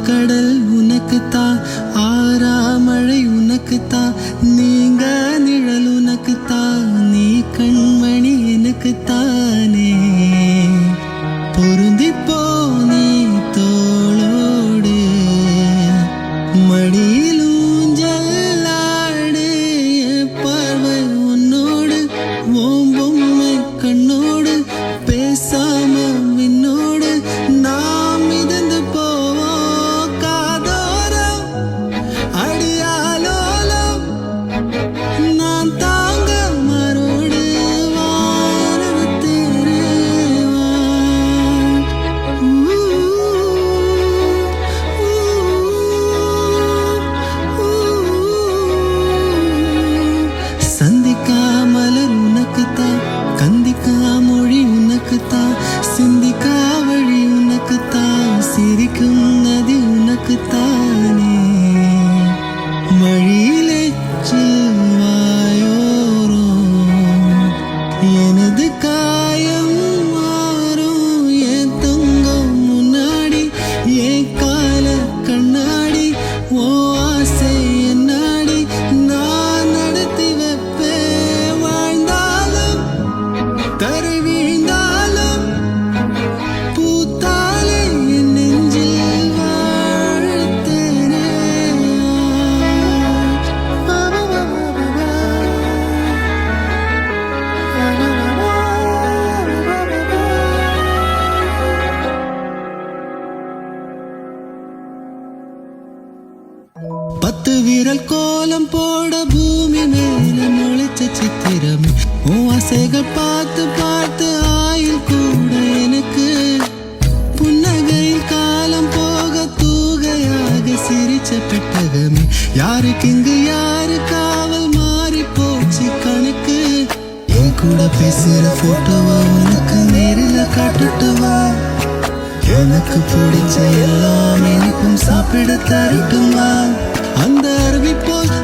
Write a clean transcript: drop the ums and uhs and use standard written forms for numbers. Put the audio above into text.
கடல் உனக்குத்தான், ஆறா மழை உனக்குத்தான், நீங்க நிழல் உனக்குத்தான், நீ கண்மணி எனக்குத்தானே. பொருந்திப்போ நீ தோளோடு, மடியிலும் ஜல்லாடு, பார்வை உன்னோடு, ஓம் பொம்மை கண்ணோடு, பேசாம விண்ணோடு நாம் மிதந்து போவோம் காதோரம். அடியாலோலம் நான் தாங்க மரோடு வானத்தேரேவா. சந்திக்கா மலர் உனக்குத்தான், கந்திக்கா மொழி உனக்குத்தான், சிந்திக்கா வழி உனக்குத்தான், சிரிக்கும் நதி உனக்குத்தானே. வழியிலேச்சில் வாயோரம் எனது காயம் மாறும், என் தங்கம் முன்னாடி என் கால கண்ணாடி, ஓ ஆசை என்னாடி நான் நடத்தி வைப்பேன். வாழ்ந்தாலும் தரை வீழ்ந்தாலும் பூத்தாலே என் நெஞ்சில் வாழ்த்தேனே. பத்து விரல் கோலம் போட பூமி மேல முளைச்ச சித்திரமே, உன் ஆசைகள் பார்த்து பார்த்து ஆயுள் கூட எனக்கு. புன்னகையில் காலம் போக தூகையாக சிரிச்ச பெட்டகமே, யாருக்கு இங்கு யாரு காவல் மாறி போச்சு கணக்கு. என் கூட பேசுற போட்டோவா உனக்கு நேரில் காட்டுட்டுவா, எனக்கு பிடிச்ச எல்லாம் இனிப்பும் சாப்பிட தரட்டுமா. அந்த அருவி போல்